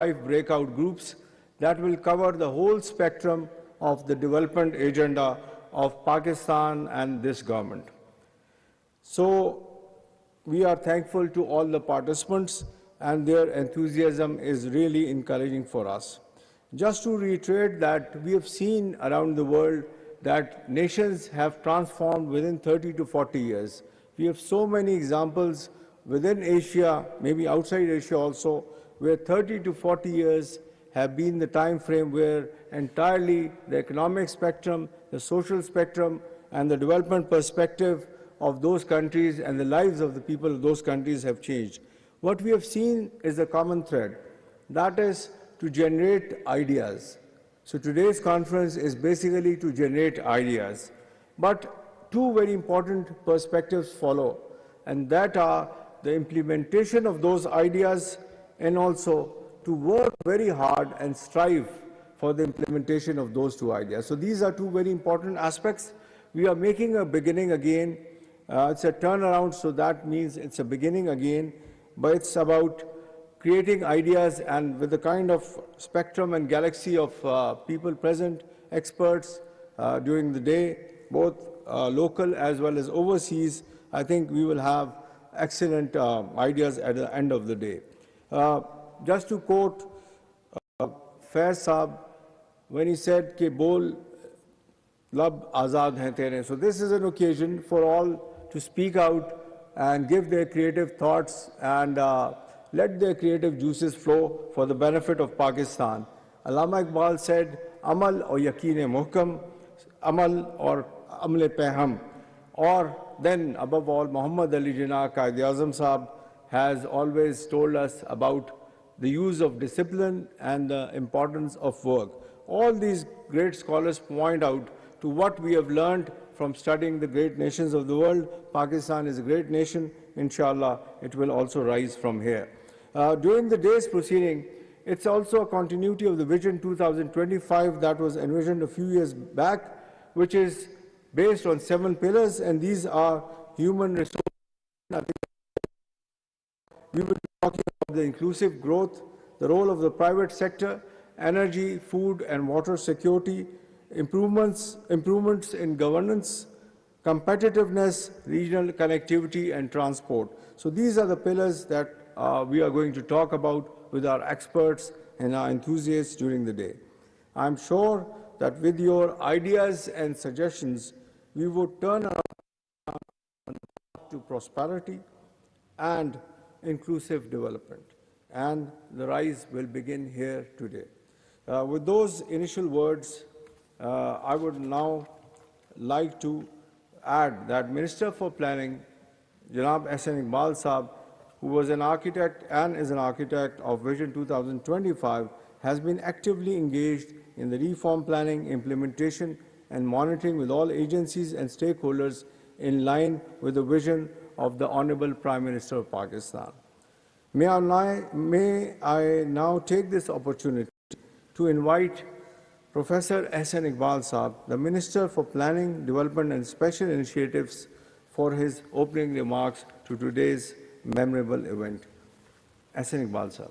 5 breakout groups that will cover the whole spectrum of the development agenda of Pakistan and this government. So we are thankful to all the participants, and their enthusiasm is really encouraging for us. Just to reiterate that we have seen around the world that nations have transformed within 30 to 40 years. We have so many examples within Asia, maybe outside Asia also, where 30 to 40 years have been the time frame where entirely the economic spectrum, the social spectrum, and the development perspective of those countries and the lives of the people of those countries have changed. What we have seen is a common thread, that is to generate ideas. So today's conference is basically to generate ideas. But two very important perspectives follow, and that are the implementation of those ideas and also to work very hard and strive for the implementation of those two ideas. So these are two very important aspects. We are making a beginning again. It's a turnaround, so that means it's a beginning again, but it's about creating ideas, and with the kind of spectrum and galaxy of people present, experts during the day, both local as well as overseas, I think we will have excellent ideas at the end of the day. Just to quote Faiz Saab, when he said, "Ke bol lab azad hain tere." So this is an occasion for all to speak out and give their creative thoughts and let their creative juices flow for the benefit of Pakistan. Allama Iqbal said, "Amal aur yaqeen muhkam, amal aur amle pe hum." Or then, above all, Muhammad Ali Jinnah, Quaid-e-Azam Saab, has always told us about the use of discipline and the importance of work. All these great scholars point out to what we have learned from studying the great nations of the world. Pakistan is a great nation. Inshallah, it will also rise from here. During the day's proceeding, it's also a continuity of the Vision 2025 that was envisioned a few years back, which is based on 7 pillars, and these are human resources. We will be talking about the inclusive growth, the role of the private sector, energy, food and water security, improvements in governance, competitiveness, regional connectivity and transport. So these are the pillars that we are going to talk about with our experts and our enthusiasts during the day. I'm sure that with your ideas and suggestions, we would turn around to prosperity and inclusive development. And the rise will begin here today. With those initial words, I would now like to add that Minister for Planning, Janab Ahsan Iqbal Saab, who was an architect and is an architect of Vision 2025, has been actively engaged in the reform planning, implementation, and monitoring with all agencies and stakeholders in line with the vision of the Honorable Prime Minister of Pakistan. May I now take this opportunity to invite Professor Ahsan Iqbal Saab, the Minister for Planning, Development and Special Initiatives, for his opening remarks to today's memorable event. Ahsan Iqbal Saab.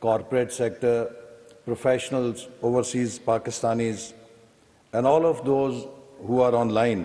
corporate sector, professionals, overseas Pakistanis, and all of those who are online,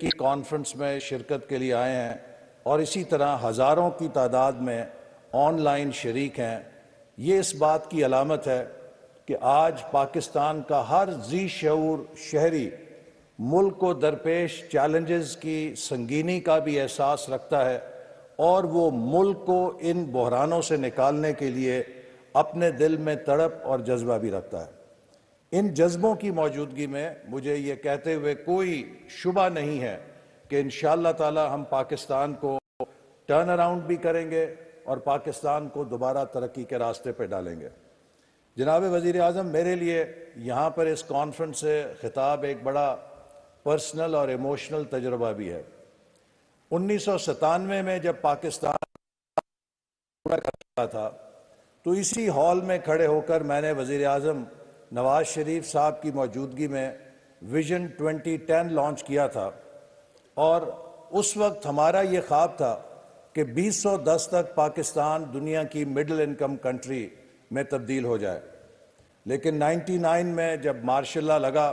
کی conference میں شرکت کے لیے آئے ہیں اور اسی طرح ہزاروں کی تعداد میں آن لائن شریک ہیں، یہ اس بات کی علامت ہے کہ آج پاکستان کا ہر ذی شعور شہری ملک کو درپیش چیلنجز کی سنگینی کا بھی احساس رکھتا ہے اور وہ ملک کو ان بحرانوں سے نکالنے کے لیے اپنے دل میں تڑپ اور جذبہ بھی رکھتا ہے۔ ان جذبوں کی موجودگی میں مجھے یہ کہتے ہوئے کوئی شبہ نہیں ہے کہ انشاءاللہ تعالی ہم پاکستان کو ٹرن اراؤنڈ بھی کریں گے اور پاکستان کو دوبارہ ترقی کے راستے پہ ڈالیں گے۔ جناب وزیر اعظم، میرے لیے یہاں پر اس کانفرنس سے خطاب ایک بڑا پرسنل اور ایموشنل تجربہ بھی ہے۔ 1997 میں جب پاکستان پورا کرتا تھا تو اسی ہال میں کھڑے ہو کر میں نے وزیر اعظم نواز شریف صاحب کی موجودگی میں ویژن 2010 لانچ کیا تھا، اور اس وقت ہمارا یہ خواب تھا کہ 2010 تک پاکستان دنیا کی مڈل انکم کنٹری میں تبدیل ہو جائے، لیکن 99 میں جب مارشل لا لگا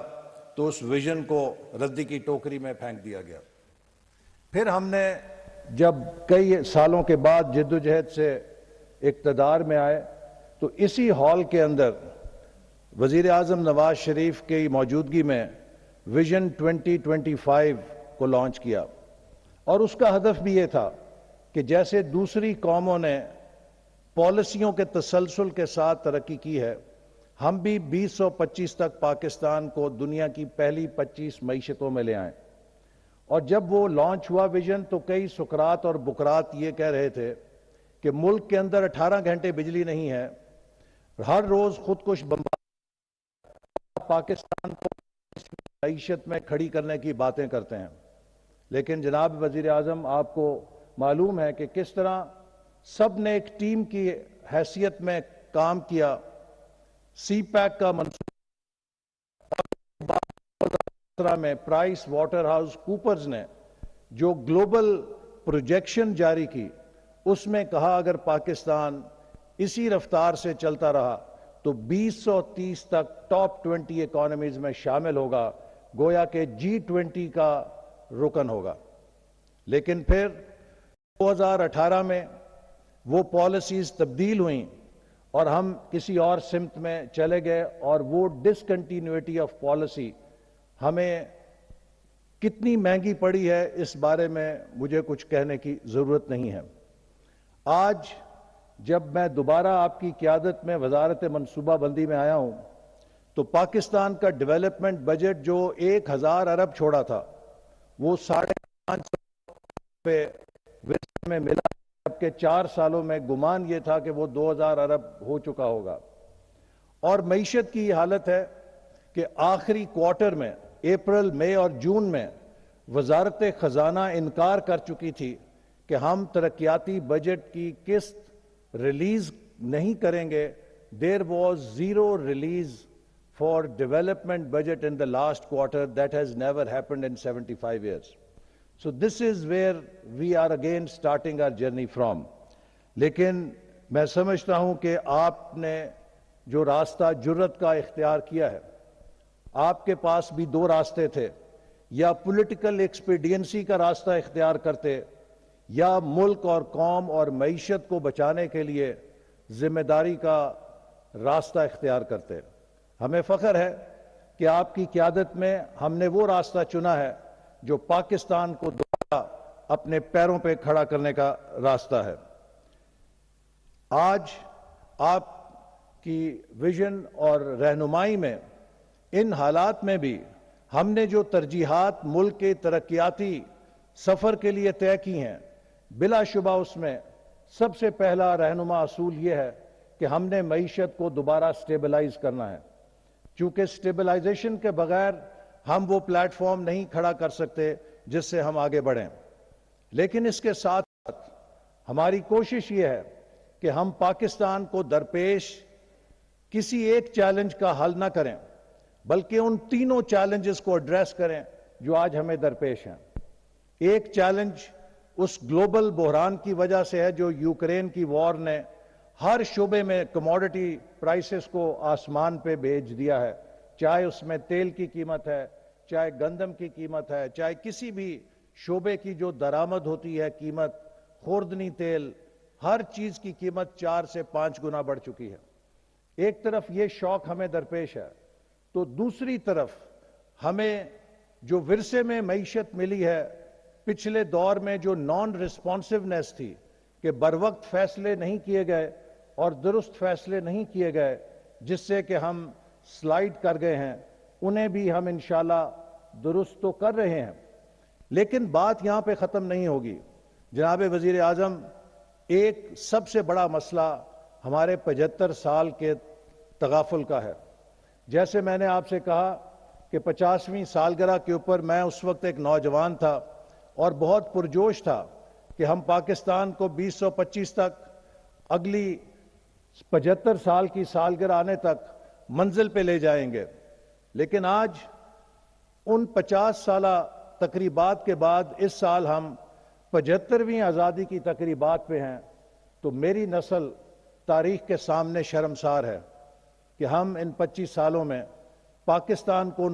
تو اس ویژن کو ردی کی ٹوکری میں پھینک دیا گیا۔ پھر ہم نے جب کئی سالوں کے بعد جدوجہد سے اقتدار میں آئے تو اسی ہال کے اندر وزیر اعظم نواز شریف کی موجودگی میں ویژن 2025 کو لانچ کیا، اور اس کا ہدف بھی یہ تھا کہ جیسے دوسری قوموں نے پالیسیوں کے تسلسل کے ساتھ ترقی کی ہے، ہم بھی 2025 تک پاکستان کو دنیا کی پہلی 25 معیشتوں میں لے آئیں۔ اور جب وہ لانچ ہوا ویژن تو کئی سکرات اور بکرات یہ کہہ رہے تھے کہ ملک کے اندر 18 گھنٹے بجلی نہیں ہے، ہر روز خودکش بمبار پاکستان کو معیشت میں کھڑی کرنے کی باتیں کرتے ہیں۔ لیکن جناب وزیر اعظم، آپ کو معلوم ہے کہ کس طرح سب نے ایک ٹیم کی حیثیت میں کام کیا، سی پیک کا منصوبہ میں پرائس واٹر ہاؤس کوپرز نے جو گلوبل پروجیکشن جاری کی، اس میں کہا اگر پاکستان اسی رفتار سے چلتا رہا تو 2030 تک ٹاپ 20 اکانومیز میں شامل ہوگا، گویا کہ G20 کا رکن ہوگا۔ لیکن پھر 2018 میں وہ پالیسیز تبدیل ہوئیں اور ہم کسی اور سمت میں چلے گئے، اور وہ ڈسکنٹینیوٹی آف پالیسی ہمیں کتنی مہنگی پڑی ہے اس بارے میں مجھے کچھ کہنے کی ضرورت نہیں ہے۔ آج جب میں دوبارہ آپ کی قیادت میں وزارت منصوبہ بندی میں آیا ہوں تو پاکستان کا ڈیولپمنٹ بجٹ جو 1000 ارب چھوڑا تھا وہ 550 پہ میں ملا، جبکہ 4 سالوں میں گمان یہ تھا کہ وہ 2000 ارب ہو چکا ہوگا۔ اور معیشت کی یہ حالت ہے کہ آخری کوارٹر میں اپریل، مئی اور جون میں وزارت خزانہ انکار کر چکی تھی کہ ہم ترقیاتی بجٹ کی قسط ریلیز نہیں کریں گے۔ There was zero release for development budget in the last quarter. That has never happened in 75 years. So this is where we are again starting our journey from. لیکن میں سمجھتا ہوں کہ آپ نے جو راستہ جرت کا اختیار کیا ہے، آپ کے پاس بھی 2 راستے تھے، یا پولیٹیکل ایکسپیڈینسی کا راستہ اختیار کرتے یا ملک اور قوم اور معیشت کو بچانے کے لیے ذمہ داری کا راستہ اختیار کرتے۔ ہمیں فخر ہے کہ آپ کی قیادت میں ہم نے وہ راستہ چنا ہے جو پاکستان کو دوبارہ اپنے پیروں پہ کھڑا کرنے کا راستہ ہے۔ آج آپ کی ویژن اور رہنمائی میں ان حالات میں بھی ہم نے جو ترجیحات ملک کے ترقیاتی سفر کے لیے طے کی ہیں، بلا شبہ اس میں سب سے پہلا رہنما اصول یہ ہے کہ ہم نے معیشت کو دوبارہ سٹیبلائز کرنا ہے، چونکہ سٹیبلائزیشن کے بغیر ہم وہ پلیٹ فارم نہیں کھڑا کر سکتے جس سے ہم آگے بڑھیں۔ لیکن اس کے ساتھ ساتھ ہماری کوشش یہ ہے کہ ہم پاکستان کو درپیش کسی ایک چیلنج کا حل نہ کریں، بلکہ ان تینوں چیلنجز کو ایڈریس کریں جو آج ہمیں درپیش ہیں۔ ایک چیلنج اس گلوبل بحران کی وجہ سے ہے جو یوکرین کی وار نے ہر شعبے میں کموڈٹی پرائسز کو آسمان پہ بھیج دیا ہے، چاہے اس میں تیل کی قیمت ہے، چاہے گندم کی قیمت ہے، چاہے کسی بھی شعبے کی جو درآمد ہوتی ہے قیمت، خوردنی تیل، ہر چیز کی قیمت 4 سے 5 گنا بڑھ چکی ہے۔ ایک طرف یہ شوق ہمیں درپیش ہے، تو دوسری طرف ہمیں جو ورثے میں معیشت ملی ہے، پچھلے دور میں جو نان رسپانسونیس تھی کہ بروقت فیصلے نہیں کیے گئے اور درست فیصلے نہیں کیے گئے، جس سے کہ ہم سلائیڈ کر گئے ہیں، انہیں بھی ہم انشاءاللہ درست تو کر رہے ہیں۔ لیکن بات یہاں پہ ختم نہیں ہوگی۔ جناب وزیر اعظم، ایک سب سے بڑا مسئلہ ہمارے 75 سال کے تغافل کا ہے۔ جیسے میں نے آپ سے کہا کہ 50ویں سالگرہ کے اوپر میں اس وقت ایک نوجوان تھا اور بہت پرجوش تھا کہ ہم پاکستان کو 2025 تک، اگلی 75 سال کی سالگرہ آنے تک منزل پہ لے جائیں گے۔ لیکن آج ان 50 سالہ تقریبات کے بعد اس سال ہم 75ویں آزادی کی تقریبات پہ ہیں، تو میری نسل تاریخ کے سامنے شرمسار ہے کہ ہم ان 25 سالوں میں پاکستان کو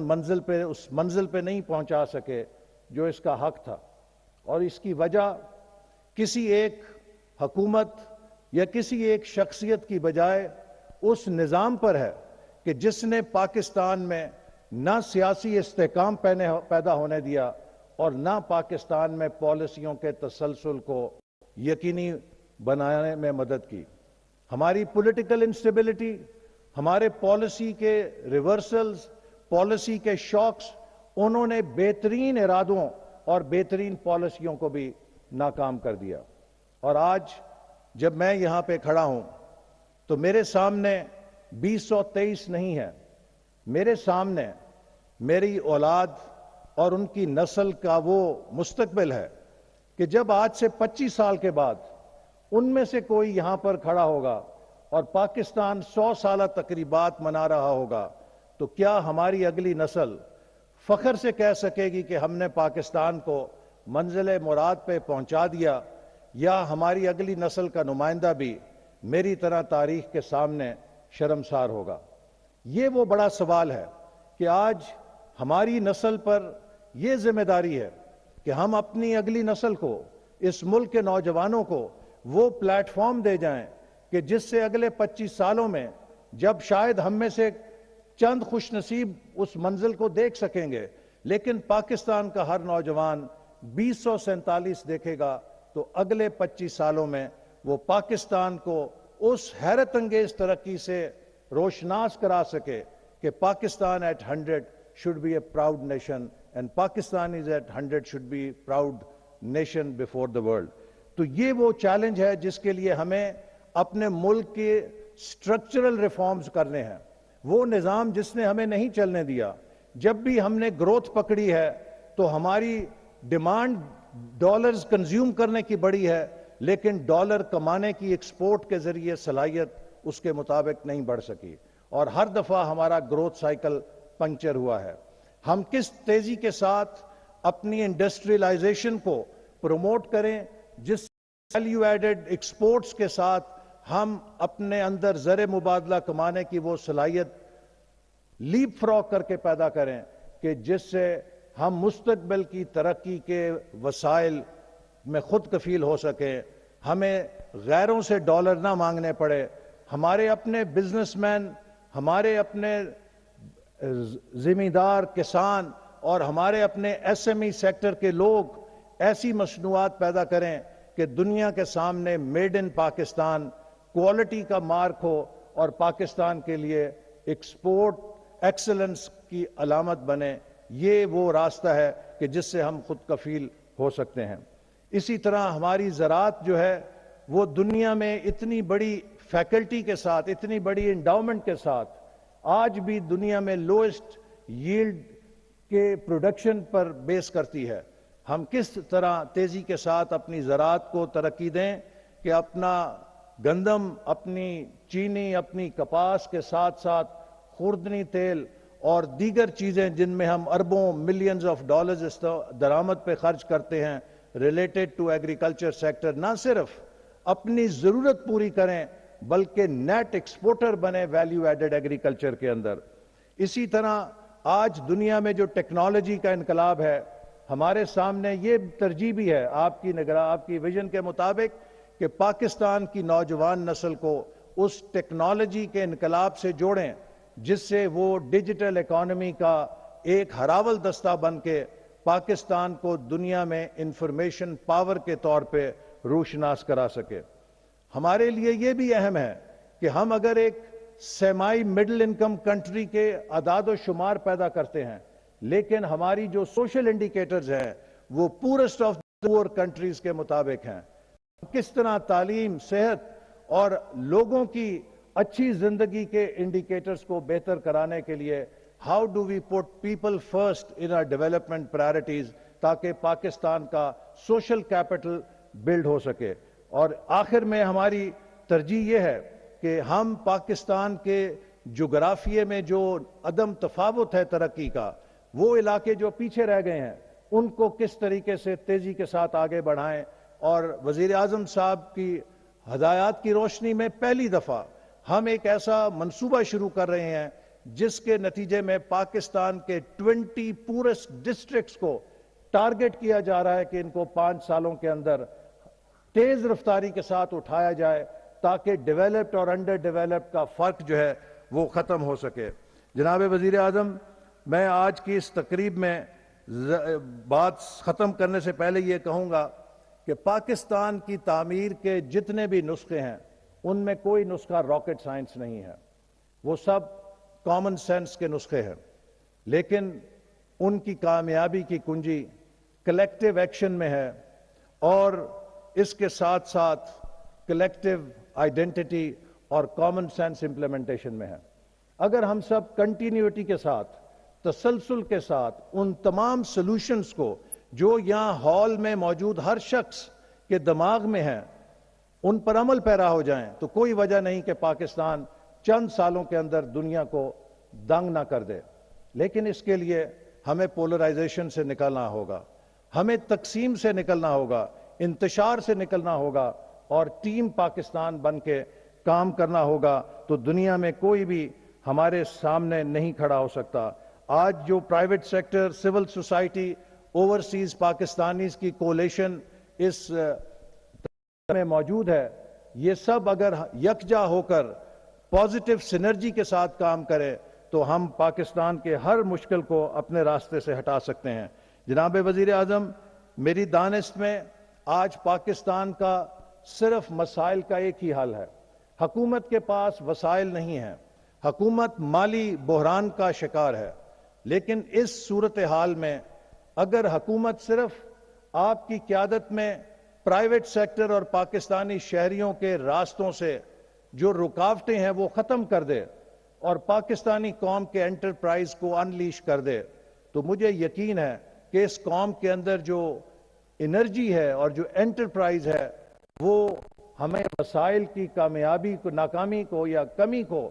اس منزل پہ نہیں پہنچا سکے جو اس کا حق تھا۔ اور اس کی وجہ کسی ایک حکومت یا کسی ایک شخصیت کی بجائے اس نظام پر ہے کہ جس نے پاکستان میں نہ سیاسی استحکام پیدا ہونے دیا اور نہ پاکستان میں پالیسیوں کے تسلسل کو یقینی بنانے میں مدد کی۔ ہماری پولیٹیکل انسٹیبلٹی، ہمارے پالیسی کے ریورسلز، پالیسی کے شاکس، انہوں نے بہترین ارادوں اور بہترین پالیسیوں کو بھی ناکام کر دیا۔ اور آج جب میں یہاں پہ کھڑا ہوں تو میرے سامنے 2023 نہیں ہے، میرے سامنے میری اولاد اور ان کی نسل کا وہ مستقبل ہے کہ جب آج سے 25 سال کے بعد ان میں سے کوئی یہاں پر کھڑا ہوگا اور پاکستان 100 سالہ تقریبات منا رہا ہوگا، تو کیا ہماری اگلی نسل فخر سے کہہ سکے گی کہ ہم نے پاکستان کو منزل مراد پہ پہنچا دیا، یا ہماری اگلی نسل کا نمائندہ بھی میری طرح تاریخ کے سامنے شرمسار ہوگا؟ یہ وہ بڑا سوال ہے کہ آج ہماری نسل پر یہ ذمہ داری ہے کہ ہم اپنی اگلی نسل کو، اس ملک کے نوجوانوں کو وہ پلیٹ فارم دے جائیں کہ جس سے اگلے 25 سالوں میں جب شاید ہم میں سے چند خوش نصیب اس منزل کو دیکھ سکیں گے، لیکن پاکستان کا ہر نوجوان 2047 دیکھے گا تو اگلے 25 سالوں میں وہ پاکستان کو اس حیرت انگیز ترقی سے روشناس کرا سکے کہ Pakistan at 100 should be a proud nation and Pakistan is at 100 should be proud nation before the world۔ تو یہ وہ چیلنج ہے جس کے لیے ہمیں اپنے ملک کے سٹرکچرل ریفارمز کرنے ہیں۔ وہ نظام جس نے ہمیں نہیں چلنے دیا، جب بھی ہم نے گروتھ پکڑی ہے تو ہماری ڈیمانڈ ڈالرز کنزیوم کرنے کی بڑی ہے، لیکن ڈالر کمانے کی ایکسپورٹ کے ذریعے صلاحیت اس کے مطابق نہیں بڑھ سکی، اور ہر دفعہ ہمارا گروتھ سائیکل پنکچر ہوا ہے۔ ہم کس تیزی کے ساتھ اپنی انڈسٹریلائزیشن کو پروموٹ کریں جس ویلیو ایڈڈ ایکسپورٹس کے ساتھ ہم اپنے اندر زر مبادلہ کمانے کی وہ صلاحیت لیپ فراگ کر کے پیدا کریں کہ جس سے ہم مستقبل کی ترقی کے وسائل میں خود کفیل ہو سکیں، ہمیں غیروں سے ڈالر نہ مانگنے پڑے، ہمارے اپنے بزنس مین، ہمارے اپنے زمیندار کسان اور ہمارے ایس ایم ای سیکٹر کے لوگ ایسی مصنوعات پیدا کریں کہ دنیا کے سامنے میڈ ان پاکستان کوالٹی کا مارک ہو اور پاکستان کے لیے ایکسپورٹ ایکسلنس کی علامت بنے۔ یہ وہ راستہ ہے کہ جس سے ہم خود کفیل ہو سکتے ہیں۔ اسی طرح ہماری زراعت جو ہے وہ دنیا میں اتنی بڑی فیکلٹی کے ساتھ، اتنی بڑی انڈاؤمنٹ کے ساتھ آج بھی دنیا میں لوئسٹ ییلڈ کے پروڈکشن پر بیس کرتی ہے۔ ہم کس طرح تیزی کے ساتھ اپنی زراعت کو ترقی دیں کہ اپنا گندم، اپنی چینی، اپنی کپاس کے ساتھ ساتھ خوردنی تیل اور دیگر چیزیں جن میں ہم اربوں ملینز آف ڈالرز درآمد پہ خرچ کرتے ہیں ریلیٹڈ ٹو ایگریکلچر سیکٹر، نہ صرف اپنی ضرورت پوری کریں بلکہ نیٹ ایکسپورٹر بنے ویلیو ایڈڈ ایگریکلچر کے اندر۔ اسی طرح آج دنیا میں جو ٹیکنالوجی کا انقلاب ہے، ہمارے سامنے یہ ترجیح بھی ہے آپ کی ویژن کے مطابق کہ پاکستان کی نوجوان نسل کو اس ٹیکنالوجی کے انقلاب سے جوڑیں جس سے وہ ڈیجیٹل اکانومی کا ایک ہراول دستہ بن کے پاکستان کو دنیا میں انفارمیشن پاور کے طور پہ روشناس کرا سکے۔ ہمارے لیے یہ بھی اہم ہے کہ ہم اگر ایک سیمائی مڈل انکم کنٹری کے اعداد و شمار پیدا کرتے ہیں، لیکن ہماری جو سوشل انڈیکیٹرز ہیں وہ پورسٹ آف پور کنٹریز کے مطابق ہیں، کس طرح تعلیم، صحت اور لوگوں کی اچھی زندگی کے انڈیکیٹرز کو بہتر کرانے کے لیے how do we put people first in our development priorities, تاکہ پاکستان کا سوشل کیپٹل بلڈ ہو سکے۔ اور آخر میں ہماری ترجیح یہ ہے کہ ہم پاکستان کے جغرافیے میں جو عدم تفاوت ہے ترقی کا، وہ علاقے جو پیچھے رہ گئے ہیں ان کو کس طریقے سے تیزی کے ساتھ آگے بڑھائیں، اور وزیراعظم صاحب کی ہدایات کی روشنی میں پہلی دفعہ ہم ایک ایسا منصوبہ شروع کر رہے ہیں جس کے نتیجے میں پاکستان کے 20 پورسٹ ڈسٹرکٹس کو ٹارگٹ کیا جا رہا ہے کہ ان کو 5 سالوں کے اندر تیز رفتاری کے ساتھ اٹھایا جائے تاکہ ڈیولپڈ اور انڈر ڈیولپڈ کا فرق جو ہے وہ ختم ہو سکے۔ جناب وزیر اعظم، میں آج کی اس تقریب میں بات ختم کرنے سے پہلے یہ کہوں گا کہ پاکستان کی تعمیر کے جتنے بھی نسخے ہیں ان میں کوئی نسخہ راکٹ سائنس نہیں ہے، وہ سب کامن سینس کے نسخے ہیں، لیکن ان کی کامیابی کی کنجی کلیکٹیو ایکشن میں ہے اور اس کے ساتھ ساتھ کلیکٹیو آئیڈینٹی اور کامن سینس امپلیمنٹیشن میں ہے۔ اگر ہم سب کنٹینیوٹی کے ساتھ، تسلسل کے ساتھ ان تمام سلوشنز کو جو یہاں ہال میں موجود ہر شخص کے دماغ میں ہیں ان پر عمل پیرا ہو جائیں تو کوئی وجہ نہیں کہ پاکستان چند سالوں کے اندر دنیا کو دنگ نہ کر دے۔ لیکن اس کے لیے ہمیں پولرائزیشن سے نکلنا ہوگا، ہمیں تقسیم سے نکلنا ہوگا، انتشار سے نکلنا ہوگا اور ٹیم پاکستان بن کے کام کرنا ہوگا، تو دنیا میں کوئی بھی ہمارے سامنے نہیں کھڑا ہو سکتا۔ آج جو private sector, civil society, overseas Pakistanis کی کولیشن اس میں موجود ہے، یہ سب اگر یکجا ہو کر پازیٹیو سینرجی کے ساتھ کام کرے تو ہم پاکستان کے ہر مشکل کو اپنے راستے سے ہٹا سکتے ہیں۔ جناب وزیر اعظم، میری دانست میں آج پاکستان کا صرف مسائل کا ایک ہی حل ہے۔ حکومت کے پاس وسائل نہیں ہیں، حکومت مالی بحران کا شکار ہے، لیکن اس صورتحال میں اگر حکومت صرف آپ کی قیادت میں پرائیویٹ سیکٹر اور پاکستانی شہریوں کے راستوں سے جو رکاوٹیں ہیں وہ ختم کر دے اور پاکستانی قوم کے انٹرپرائز کو انلیش کر دے، تو مجھے یقین ہے کہ اس قوم کے اندر جو انرجی ہے اور جو انٹرپرائز ہے وہ ہمیں مسائل کی کامیابی کو، ناکامی کو یا کمی کو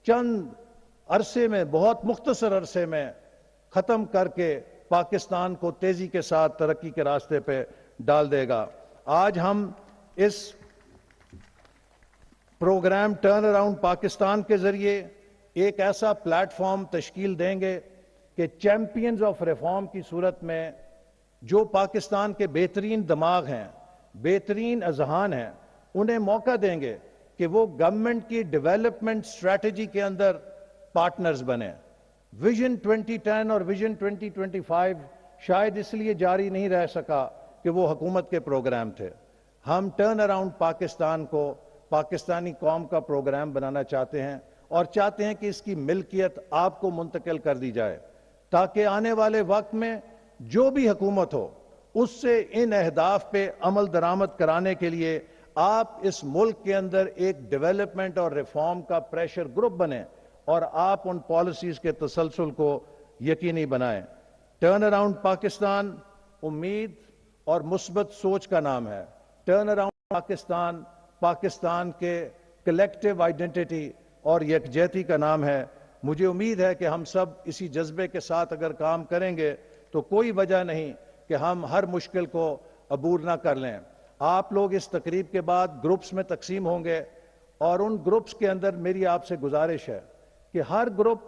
چند عرصے میں، بہت مختصر عرصے میں ختم کر کے پاکستان کو تیزی کے ساتھ ترقی کے راستے پہ ڈال دے گا۔ آج ہم اس پروگرام ٹرن اراؤنڈ پاکستان کے ذریعے ایک ایسا پلیٹ فارم تشکیل دیں گے کہ چیمپئنز آف ریفارم کی صورت میں جو پاکستان کے بہترین دماغ ہیں، بہترین اذہان ہیں، انہیں موقع دیں گے کہ وہ گورنمنٹ کی ڈیولپمنٹ اسٹریٹجی کے اندر پارٹنرز بنیں۔ ویژن 2010 اور ویژن 2025 شاید اس لیے جاری نہیں رہ سکا کہ وہ حکومت کے پروگرام تھے۔ ہم ٹرن اراؤنڈ پاکستان کو پاکستانی قوم کا پروگرام بنانا چاہتے ہیں اور چاہتے ہیں کہ اس کی ملکیت آپ کو منتقل کر دی جائے تاکہ آنے والے وقت میں جو بھی حکومت ہو اس سے ان اہداف پہ عمل درآمد کرانے کے لیے آپ اس ملک کے اندر ایک ڈیولپمنٹ اور ریفارم کا پریشر گروپ بنیں اور آپ ان پالیسیز کے تسلسل کو یقینی بنائیں۔ ٹرن اراؤنڈ پاکستان امید اور مثبت سوچ کا نام ہے۔ ٹرن اراؤنڈ پاکستان پاکستان کے کلیکٹیو آئیڈینٹی اور یکجہتی کا نام ہے۔ مجھے امید ہے کہ ہم سب اسی جذبے کے ساتھ اگر کام کریں گے تو کوئی وجہ نہیں کہ ہم ہر مشکل کو عبور نہ کر لیں۔ آپ لوگ اس تقریب کے بعد گروپس میں تقسیم ہوں گے اور ان گروپس کے اندر میری آپ سے گزارش ہے کہ ہر گروپ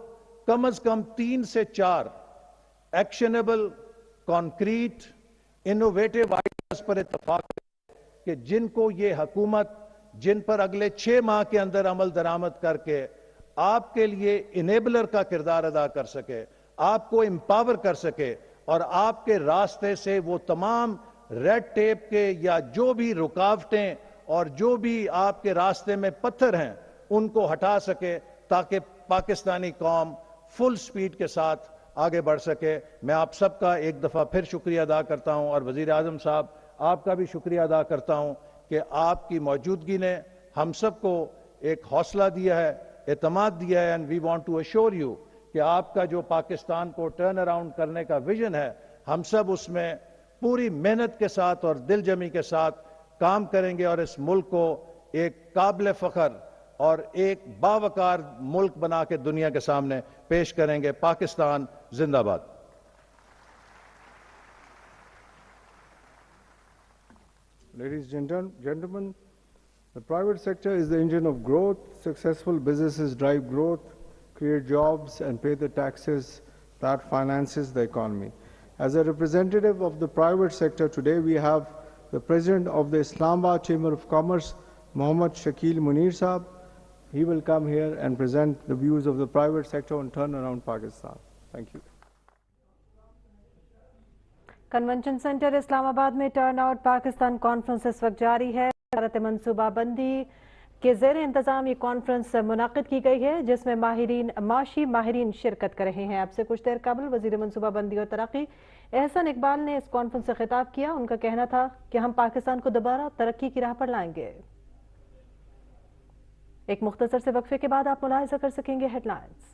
کم از کم 3 سے 4 ایکشنیبل، کانکریٹ، انوویٹو آئیڈیاز پر اتفاق ہے کہ جن کو یہ حکومت جن پر اگلے 6 ماہ کے اندر عمل درآمد کر کے آپ کے لیے انیبلر کا کردار ادا کر سکے، آپ کو امپاور کر سکے، اور آپ کے راستے سے وہ تمام ریڈ ٹیپ کے یا جو بھی رکاوٹیں اور جو بھی آپ کے راستے میں پتھر ہیں ان کو ہٹا سکے، تاکہ پاکستانی قوم فل سپیڈ کے ساتھ آگے بڑھ سکے۔ میں آپ سب کا ایک دفعہ پھر شکریہ ادا کرتا ہوں، اور وزیر اعظم صاحب آپ کا بھی شکریہ ادا کرتا ہوں کہ آپ کی موجودگی نے ہم سب کو ایک حوصلہ دیا ہے، اعتماد دیا ہے، and we want to assure you کہ آپ کا جو پاکستان کو ٹرن اراؤنڈ کرنے کا ویژن ہے، ہم سب اس میں پوری محنت کے ساتھ اور دل جمی کے ساتھ کام کریں گے، اور اس ملک کو ایک قابل فخر اور ایک باوقار ملک بنا کے دنیا کے سامنے پیش کریں گے۔ پاکستان زندہ باد۔ Ladies and gentlemen, the private sector is the engine of growth. Successful businesses drive growth, create jobs, and pay the taxes that finances the economy. As a representative of the private sector, today we have the President of the Islamabad Chamber of Commerce, Mohammad Shakil Munir Sahab. He will come here and present the views of the private sector on turnaround Pakistan. Thank you. Convention centre Islamabad میں turn out Pakistan conference اس وقت جاری ہے۔ وزارت منصوبہ بندی کے زیر انتظام یہ کانفرنس منعقد کی گئی ہے، جس میں معاشی ماہرین شرکت کر رہے ہیں۔ اب سے کچھ دیر قبل وزیر منصوبہ بندی اور ترقی احسن اقبال نے اس کانفرنس سے خطاب کیا۔ ان کا کہنا تھا کہ ہم پاکستان کو دوبارہ ترقی کی راہ پر لائیں گے۔ ایک مختصر سے وقفے کے بعد آپ ملاحظہ کر سکیں گے ہیڈ لائنز۔